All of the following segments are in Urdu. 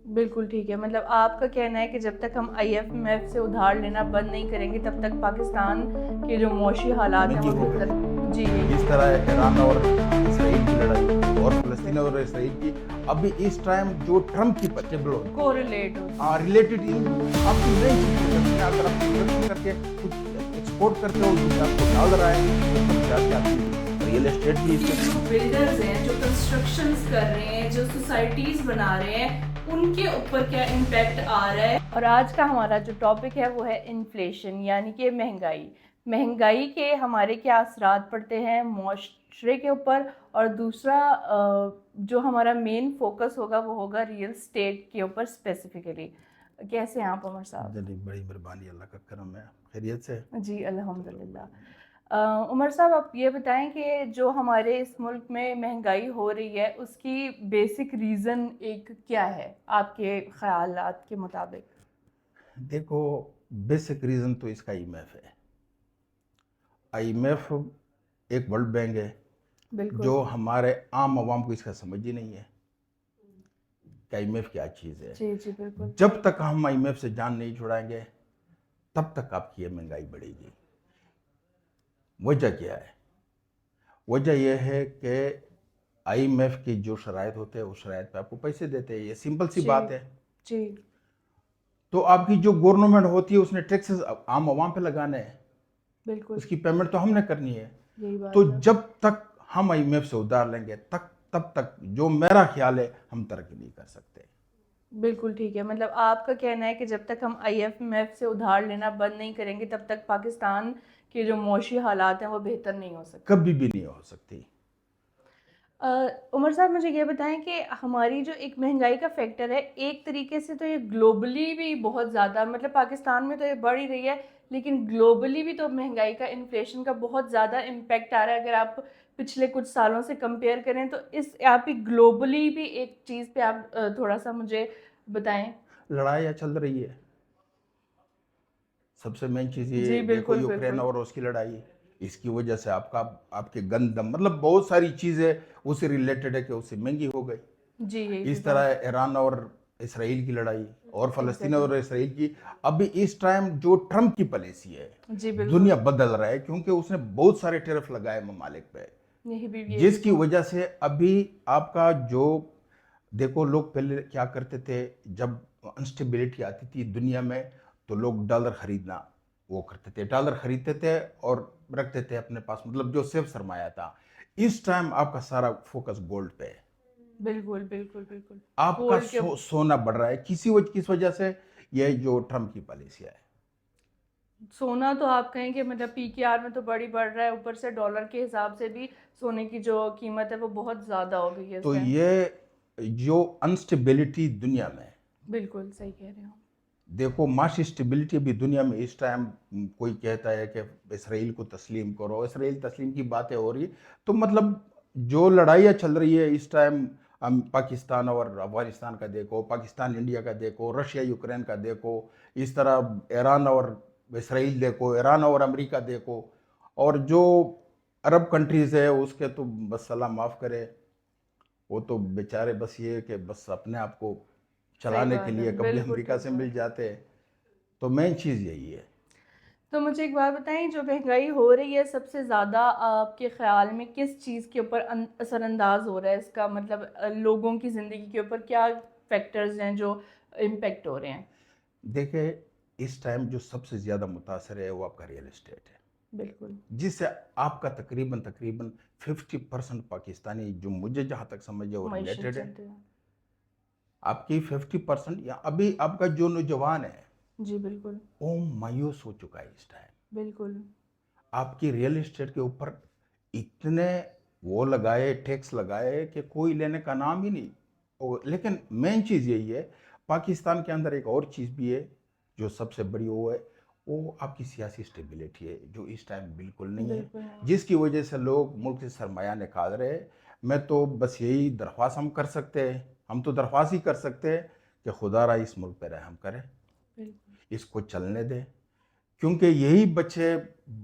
بالکل ٹھیک ہے، مطلب آپ کا کہنا ہے کہ جب تک ہم IMF سے ادھار لینا بند نہیں کریں گے تب تک پاکستان کے جو معاشی حالات ہیں وہ بہتر. جی جس طرح ایران اور اسرائیل کی لڑائی اور فلسطین اور اسرائیل کی ابھی اس ٹائم جو ٹرمپ کی پچیبل ہوتی کوریلیٹ ہوتا ہے. ریلیٹڈ آپ کی مین چیز کرتے ہیں. اگر آپ پروڈکشن کر کے کچھ ایکسپورٹ کرتے ہو جو آپ کو ڈالر آئے تو کیا آپ کی ریئل اسٹیٹ کی جو بلڈرز ہیں جو کنسٹرکشنز کر رہے ہیں جو سوسائٹیز بنا رہے ہیں ان کے اوپر کیا امپیکٹ آ رہا ہے. اور آج کا ہمارا جو ٹاپک ہے وہ ہے انفلیشن یعنی کہ مہنگائی کے ہمارے کیا اثرات پڑتے ہیں معاشرے کے اوپر. اور دوسرا جو ہمارا مین فوکس ہوگا وہ ہوگا ریئل اسٹیٹ کے اوپر اسپیسیفکلی. کیسے ہیں آپ عمر صاحب؟ بڑی مہربانی، اللہ کا کرم ہے. خیریت سے؟ جی الحمدللہ. عمر صاحب آپ یہ بتائیں کہ جو ہمارے اس ملک میں مہنگائی ہو رہی ہے اس کی بیسک ریزن ایک کیا ہے آپ کے خیالات کے مطابق؟ دیکھو، بیسک ریزن تو اس کا IMF ہے. IMF ایک ورلڈ بینک ہے بالکل جو ہمارے عام عوام کو اس کا سمجھ ہی نہیں ہے کہ IMF کیا چیز ہے. جی جی بالکل. جب تک ہم IMF سے جان نہیں چھڑائیں گے تب تک آپ کی یہ مہنگائی بڑھے گی. وجہ کیا ہے؟ وجہ یہ ہے کہ IMF کی جو شرائط ہوتے ہیں اس شرائط پہ آپ کو پیسے دیتے ہیں. یہ سمپل سی بات ہے. جی تو آپ کی جو گورنمنٹ ہوتی ہے اس نے ٹیکسز عام عوام پہ لگانے ہیں. بالکل اس کی پیمنٹ تو ہم نے کرنی ہے. یہی بات تو ہے. جب تک ہم IMF سے ادھار لیں گے تب تک جو میرا خیال ہے ہم ترقی نہیں کر سکتے. بالکل ٹھیک ہے، مطلب آپ کا کہنا ہے کہ جب تک ہم IMF سے ادھار لینا بند نہیں کریں گے تب تک پاکستان کے جو معاشی حالات ہیں وہ بہتر نہیں ہو سکتے. کبھی بھی نہیں ہو سکتی. عمر صاحب مجھے یہ بتائیں کہ ہماری جو ایک مہنگائی کا فیکٹر ہے ایک طریقے سے تو یہ گلوبلی بھی بہت زیادہ، مطلب پاکستان میں تو یہ بڑھ ہی رہی ہے لیکن گلوبلی بھی تو مہنگائی کا انفلیشن کا بہت زیادہ امپیکٹ آ رہا ہے. اگر آپ پچھلے کچھ سالوں سے کمپیئر کریں تو اس آپ کی گلوبلی بھی ایک چیز پہ آپ تھوڑا سا مجھے بتائیں. لڑائیاں چل رہی ہے. سب سے مین چیز یہ جی دیکھو بالکل یوکرین بالکل. اور اس کی لڑائی. اس کی وجہ سے آپ کے گندم مطلب بہت ساری چیزیں اس سے ریلیٹڈ ہے کہ اس سے مہنگی ہو گئی. جی یہی اس طرح ایران اور اسرائیل کی لڑائی اور فلسطین اور اسرائیل کی. ابھی اس ٹائم جو ٹرمپ کی پالیسی ہے جی بالکل دنیا بدل رہا ہے کیونکہ اس نے بہت سارے ٹیرف لگائے ممالک پہ جس کی وجہ سے ابھی آپ کا جو دیکھو لوگ پہلے کیا کرتے تھے جب انسٹیبلٹی آتی تھی دنیا میں تو لوگ ڈالر خریدنا وہ کرتے تھے. ڈالر خریدتے تھے اور رکھتے تھے اپنے پاس، مطلب جو سیف سرمایہ تھا. اس ٹائم آپ کا سارا فوکس گولڈ پہ ہے. بالکل بالکل بالکل. آپ کا سونا بڑھ رہا ہے کس وجہ سے؟ یہ جو ٹرمپ کی پالیسی ہے. سونا تو آپ کہیں کہ مطلب PKR میں تو بڑھ رہا ہے، اوپر سے ڈالر کے حساب سے بھی سونے کی جو قیمت ہے وہ بہت زیادہ ہو گئی ہے. تو یہ جو انسٹیبلٹی دنیا میں، بالکل صحیح کہہ رہے ہو. دیکھو معاشی اسٹیبلٹی بھی دنیا میں اس ٹائم کوئی کہتا ہے کہ اسرائیل کو تسلیم کرو. اسرائیل تسلیم کی باتیں ہو رہی تو مطلب جو لڑائیاں چل رہی ہے اس ٹائم پاکستان اور افغانستان کا دیکھو، پاکستان انڈیا کا دیکھو، رشیا یوکرین کا دیکھو، اس طرح ایران اور اسرائیل دیکھو، ایران اور امریکہ دیکھو، اور جو عرب کنٹریز ہے اس کے تو بس اللہ معاف کرے وہ تو بیچارے بس یہ کہ بس اپنے آپ کو چلانے کے لیے کبھی امریکہ سے مل جاتے. تو مین چیز یہی ہے. تو مجھے ایک بات بتائیں، جو مہنگائی ہو رہی ہے سب سے زیادہ آپ کے خیال میں کس چیز کے اوپر اثر انداز ہو رہا ہے؟ اس کا مطلب لوگوں کی زندگی کے اوپر کیا فیکٹرز ہیں جو امپیکٹ ہو رہے ہیں؟ دیکھیں اس ٹائم جو سب سے زیادہ متاثر ہے وہ آپ کا ریئل اسٹیٹ ہے. بالکل. جس جس سے آپ کا تقریباً 50% پاکستانی جو مجھے جہاں تک سمجھے وہ ریلیٹڈ ہے. آپ کی 50% یا ابھی آپ کا جو نوجوان ہے جی بالکل وہ مایوس ہو چکا ہے اس ٹائم. بالکل. آپ کی ریئل اسٹیٹ کے اوپر اتنے وہ لگائے ٹیکس لگائے کہ کوئی لینے کا نام ہی نہیں. لیکن مین چیز یہی ہے پاکستان کے اندر ایک اور چیز بھی ہے جو سب سے بڑی وہ ہے وہ آپ کی سیاسی اسٹیبلٹی ہے جو اس ٹائم بالکل نہیں ہے، جس کی وجہ سے لوگ ملک سے سرمایہ نکال رہے ہیں. میں تو بس یہی درخواست ہم کر سکتے ہیں، ہم تو درخواست ہی کر سکتے ہیں کہ خدا را اس ملک پہ رحم کرے، اس کو چلنے دے. کیونکہ یہی بچے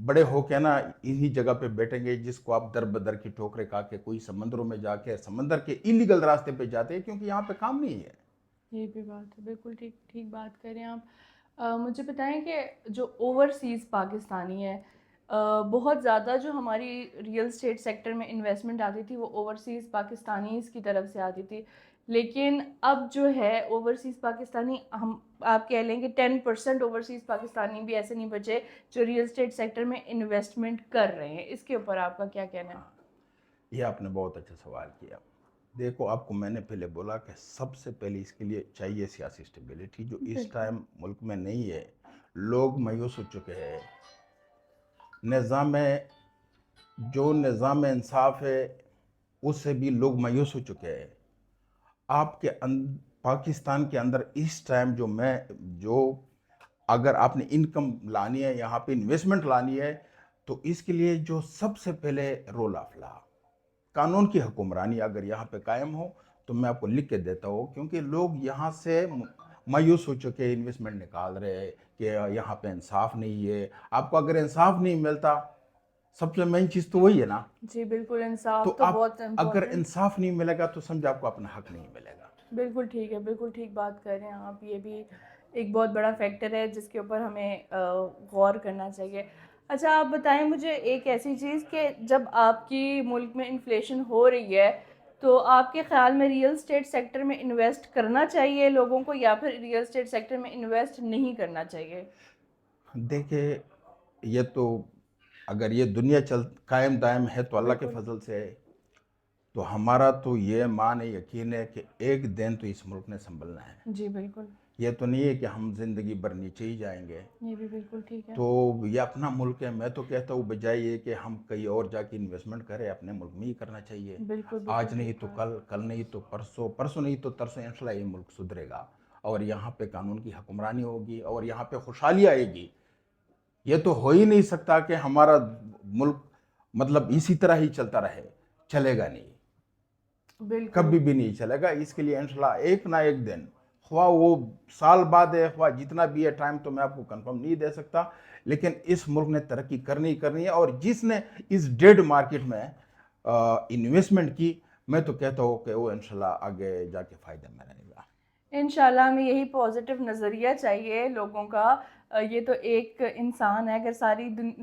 بڑے ہو کے نا انہی جگہ پہ بیٹھیں گے جس کو آپ در بدر کی ٹھوکریں کھا کے کوئی سمندروں میں جا کے سمندر کے انلیگل راستے پہ جاتے ہیں کیونکہ یہاں پہ کام نہیں ہے. یہ بھی بات ہے، بالکل ٹھیک بات کر رہے ہیں آپ۔ مجھے بتائیں کہ جو اوورسیز پاکستانی ہے، بہت زیادہ جو ہماری ریئل اسٹیٹ سیکٹر میں انویسٹمنٹ آتی تھی وہ اوورسیز پاکستانیز کی طرف سے آتی تھی، لیکن اب جو ہے اوورسیز پاکستانی، ہم آپ کہہ لیں کہ 10% اوورسیز پاکستانی بھی ایسے نہیں بچے جو ریئل اسٹیٹ سیکٹر میں انویسٹمنٹ کر رہے ہیں۔ اس کے اوپر آپ کا کیا کہنا ہے؟ یہ آپ نے بہت اچھا سوال کیا۔ دیکھو، آپ کو میں نے پہلے بولا کہ سب سے پہلے اس کے لیے چاہیے سیاسی اسٹیبلٹی، جو اس ٹائم ملک میں نہیں ہے۔ لوگ مایوس ہو چکے ہیں۔ نظام انصاف ہے اس سے بھی لوگ مایوس ہو چکے ہیں۔ آپ کے پاکستان کے اندر اس ٹائم جو اگر آپ نے انکم لانی ہے، یہاں پہ انویسٹمنٹ لانی ہے، تو اس کے لیے جو سب سے پہلے رول آف لا، قانون کی حکمرانی اگر یہاں پہ قائم ہو تو میں آپ کو لکھ کے دیتا ہوں، کیونکہ لوگ یہاں سے مایوس ہو چکے، انویسٹمنٹ نکال رہے ہیں کہ یہاں پہ انصاف نہیں ہے۔ آپ کو اگر انصاف نہیں ملتا، سب سے مین چیز تو وہی ہے نا۔ جی بالکل، انصاف تو تو آپ بہت اگر امپورٹنٹ۔ انصاف نہیں ملے گا تو سمجھ آپ کو اپنا حق نہیں ملے گا۔ بالکل ٹھیک ہے، بالکل ٹھیک بات کر رہے ہیں آپ۔ یہ بھی ایک بہت بڑا فیکٹر ہے جس کے اوپر ہمیں غور کرنا چاہیے۔ اچھا آپ بتائیں مجھے ایک ایسی چیز کہ جب آپ کی ملک میں انفلیشن ہو رہی ہے تو آپ کے خیال میں ریئل اسٹیٹ سیکٹر میں انویسٹ کرنا چاہیے لوگوں کو، یا پھر ریئل اسٹیٹ سیکٹر میں انویسٹ نہیں کرنا چاہیے؟ دیکھیں، یہ تو اگر یہ دنیا قائم دائم ہے تو اللہ کے فضل سے ہے، تو ہمارا تو یہ مان ہے، یقین ہے کہ ایک دن تو اس ملک نے سنبھلنا ہے۔ جی بالکل، یہ تو نہیں ہے کہ ہم زندگی بھر نیچے ہی جائیں گے۔ یہ بھی بالکل ٹھیک ہے۔ تو یہ اپنا ملک ہے، میں تو کہتا ہوں بجائے یہ کہ ہم کہیں اور جا کے انویسٹمنٹ کریں، اپنے ملک میں ہی کرنا چاہیے۔ بالکل آج نہیں تو کل، کل نہیں تو پرسوں، پرسوں نہیں تو ترسوں انشاءاللہ یہ ملک سدھرے گا، اور یہاں پہ قانون کی حکمرانی ہوگی، اور یہاں پہ خوشحالی آئے گی۔ یہ تو ہو ہی نہیں سکتا کہ ہمارا ملک مطلب اسی طرح ہی چلتا رہے، چلے گا نہیں، بالکل کبھی بھی نہیں چلے گا۔ اس کے لیے انشاءاللہ ایک نہ ایک دن، خواہ وہ سال بعد ہے، خواہ جتنا بھی ہے ٹائم، تو میں آپ کو کنفرم نہیں دے سکتا، لیکن اس ملک نے ترقی کرنی ہے، اور جس نے اس ڈیڈ مارکیٹ میں انویسٹمنٹ کی، میں تو کہتا ہوں کہ وہ انشاءاللہ آگے جا کے فائدہ میں رہے گا۔ انشاءاللہ ہمیں یہی پازیٹیو نظریہ چاہیے لوگوں کا۔ یہ تو ایک انسان ہے، اگر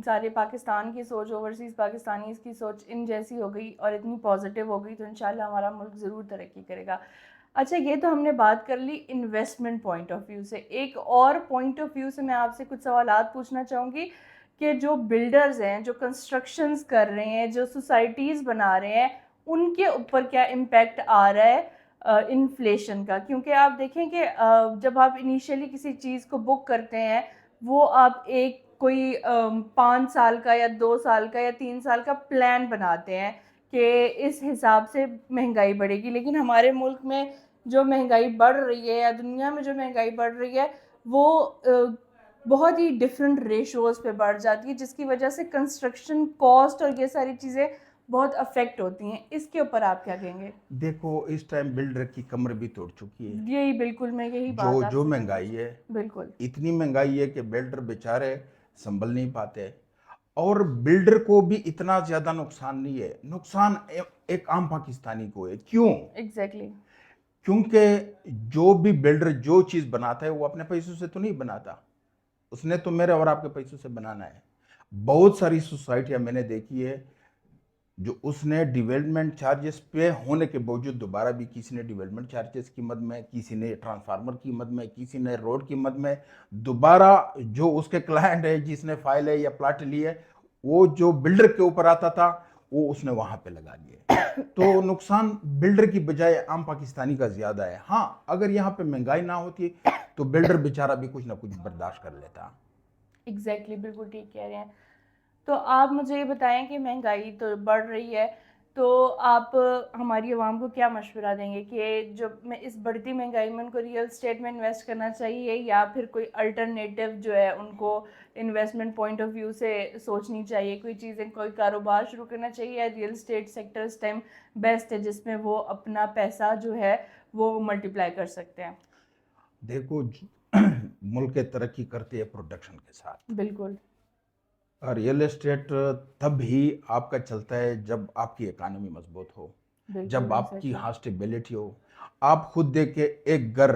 سارے پاکستان کی سوچ، اوورسیز پاکستانیز کی سوچ ان جیسی ہو گئی اور اتنی پازیٹیو ہو گئی تو انشاءاللہ ہمارا ملک ضرور ترقی کرے گا۔ اچھا یہ تو ہم نے بات کر لی انویسٹمنٹ پوائنٹ آف ویو سے۔ ایک اور پوائنٹ آف ویو سے میں آپ سے کچھ سوالات پوچھنا چاہوں گی کہ جو بلڈرز ہیں، جو کنسٹرکشنز کر رہے ہیں، جو سوسائٹیز بنا رہے ہیں، ان کے اوپر کیا امپیکٹ آ رہا ہے انفلیشن کا؟ کیونکہ آپ دیکھیں کہ جب آپ انیشیلی کسی چیز کو بک کرتے ہیں، وہ آپ ایک کوئی 5 سال کا یا 2 سال کا یا 3 سال کا پلان بناتے ہیں کہ اس حساب سے مہنگائی بڑھے گی، لیکن ہمارے ملک میں جو مہنگائی بڑھ رہی ہے یا دنیا میں جو مہنگائی بڑھ رہی ہے وہ بہت ہی ڈفرینٹ ریشوز پہ بڑھ جاتی ہے، جس کی وجہ سے کنسٹرکشن کاسٹ اور یہ ساری چیزیں بہت افیکٹ ہوتی ہیں۔ اس کے اوپر آپ کیا کہیں گے؟ دیکھو، اس ٹائم بلڈر کی کمر بھی توڑ چکی ہے۔ یہی بالکل، میں یہی بات آپ جو سے مہنگائی ہے، بالکل اتنی مہنگائی ہے کہ بلڈر بیچارے سنبھل نہیں پاتے، اور بلڈر کو بھی اتنا زیادہ نقصان نہیں ہے، نقصان ایک عام پاکستانی کو ہے۔ کیوں؟ ایگزیکٹلی، کیونکہ جو بھی بلڈر جو چیز بناتا ہے وہ اپنے پیسوں سے تو نہیں بناتا، اس نے تو میرے اور آپ کے پیسوں سے بنانا ہے۔ بہت ساری سوسائٹیاں میں نے دیکھی ہے جو اس نے ڈیولپمنٹ چارجز پہ ہونے کے باوجود دوبارہ بھی کسی نے ڈیولپمنٹ چارجز کی مد میں، کسی نے ٹرانسفارمر کی مد میں، کسی نے روڈ کی مد میں، دوبارہ جو اس کے کلائنٹ ہے جس نے فائل ہے یا پلاٹ لی ہے، وہ جو بلڈر کے اوپر آتا تھا وہ اس نے وہاں پہ لگا دیا۔ تو نقصان بلڈر کی بجائے عام پاکستانی کا زیادہ ہے۔ ہاں، اگر یہاں پہ مہنگائی نہ ہوتی تو بلڈر بیچارہ بھی کچھ نہ کچھ برداشت کر لیتا۔ ایگزیکٹلی، بالکل ٹھیک کہہ رہے ہیں۔ تو آپ مجھے یہ بتائیں کہ مہنگائی تو بڑھ رہی ہے، تو آپ ہماری عوام کو کیا مشورہ دیں گے کہ جو میں اس بڑھتی مہنگائی میں ان کو ریئل اسٹیٹ میں انویسٹ کرنا چاہیے، یا پھر کوئی الٹرنیٹیو جو ہے ان کو انویسٹمنٹ پوائنٹ آف ویو سے سوچنی چاہیے، کوئی چیزیں، کوئی کاروبار شروع کرنا چاہیے، یا ریئل اسٹیٹ سیکٹر اس ٹائم بیسٹ ہے جس میں وہ اپنا پیسہ جو ہے وہ ملٹیپلائی کر سکتے ہیں؟ دیکھو، ملک ترقی کرتی ہے پروڈکشن کے ساتھ۔ بالکل ریئل اسٹیٹ تب ہی آپ کا چلتا ہے جب آپ کی اکانومی مضبوط ہو، جب آپ کی ہاں اسٹیبلٹی ہو۔ آپ خود دیکھیں، ایک گھر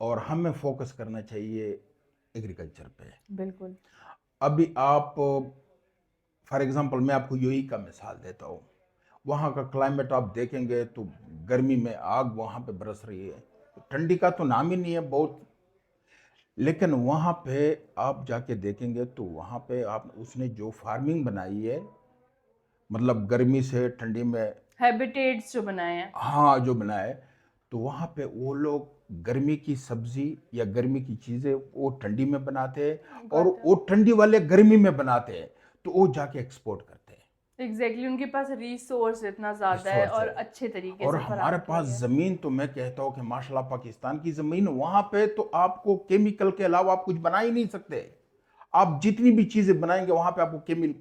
اور ہمیں فوکس کرنا چاہیے ایگریکلچر پہ. بالکل. ابھی آپ فار ایگزامپل میں آپ کو یو ای کا مثال دیتا ہوں. وہاں کا کلائمیٹ آپ دیکھیں گے تو گرمی میں آگ وہاں پہ برس رہی ہے, ٹھنڈی کا تو نام ہی نہیں ہے بہت. لیکن وہاں پہ آپ جا کے دیکھیں گے تو وہاں پہ اس نے جو فارمنگ بنائی ہے, مطلب گرمی سے ٹھنڈی میں ہیبیٹیٹس جو بنائے ہیں, ہاں جو بنائے, تو وہاں پہ وہ لوگ گرمی کی سبزی یا گرمی کی چیزیں وہ ٹھنڈی میں بناتے ہیں, اور وہ ٹھنڈی والے گرمی میں بناتے ہیں, تو وہ جا کے ایکسپورٹ کرتے ہیں. ایگزیکٹلی, ان کے پاس ریسورس اتنا زیادہ ہے اور اچھے طریقے اور سے ہمارے پاس زمین تو میں کہتا ہوں کہ ماشاءاللہ پاکستان کی زمین, وہاں پہ تو آپ کو کیمیکل کے علاوہ آپ کچھ بنا ہی نہیں سکتے. آپ جتنی بھی چیزیں بنائیں گے وہاں پہ آپ کو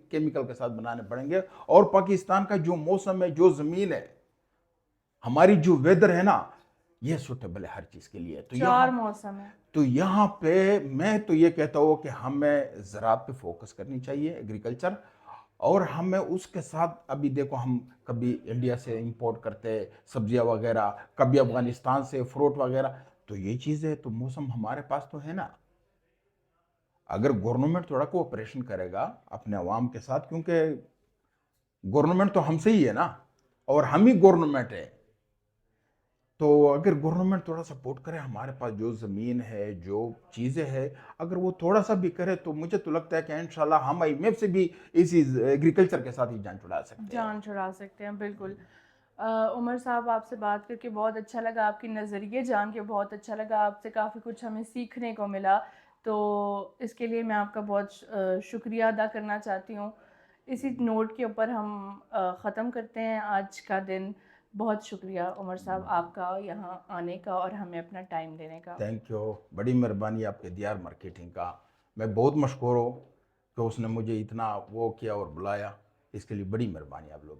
کیمیکل کے ساتھ بنانے پڑیں گے. اور پاکستان کا جو موسم ہے, جو زمین ہے, ہماری جو ویدر ہے نا, یہ سوٹیبل ہے ہر چیز کے لیے. تو 4 موسم ہے. تو یہاں پہ میں تو یہ کہتا ہوں کہ ہمیں زراعت پہ فوکس کرنی چاہیے, ایگریکلچر. اور ہمیں اس کے ساتھ ابھی دیکھو, ہم کبھی انڈیا سے امپورٹ کرتے سبزیاں وغیرہ, کبھی افغانستان سے فروٹ وغیرہ, تو یہ چیزیں تو موسم ہمارے پاس تو ہے نا. اگر گورنمنٹ تھوڑا کوآپریشن کرے گا اپنے عوام کے ساتھ, کیونکہ گورنمنٹ تو ہم سے ہی ہے نا, اور ہم ہی گورنمنٹ ہے, تو اگر گورنمنٹ تھوڑا سپورٹ کرے, ہمارے پاس جو زمین ہے, جو چیزیں ہے, اگر وہ تھوڑا سا بھی کرے, تو مجھے تو لگتا ہے کہ انشاءاللہ ہم IMF سے بھی اسی ایگریکلچر کے ساتھ ہی جان چھڑا سکتے ہیں. بالکل. عمر صاحب, آپ سے بات کر کے بہت اچھا لگا, آپ کی نظریے جان کے بہت اچھا لگا, آپ سے کافی کچھ ہمیں سیکھنے کو ملا, تو اس کے لیے میں آپ کا بہت شکریہ ادا کرنا چاہتی ہوں. اسی نوٹ کے اوپر ہم ختم کرتے ہیں آج کا دن. بہت شکریہ عمر صاحب آپ کا یہاں آنے کا اور ہمیں اپنا ٹائم دینے کا. تھینک یو, بڑی مہربانی آپ کے دیار مارکیٹنگ کا. میں بہت مشکور ہوں کہ اس نے مجھے اتنا وہ کیا اور بلایا, اس کے لیے بڑی مہربانی آپ لوگ.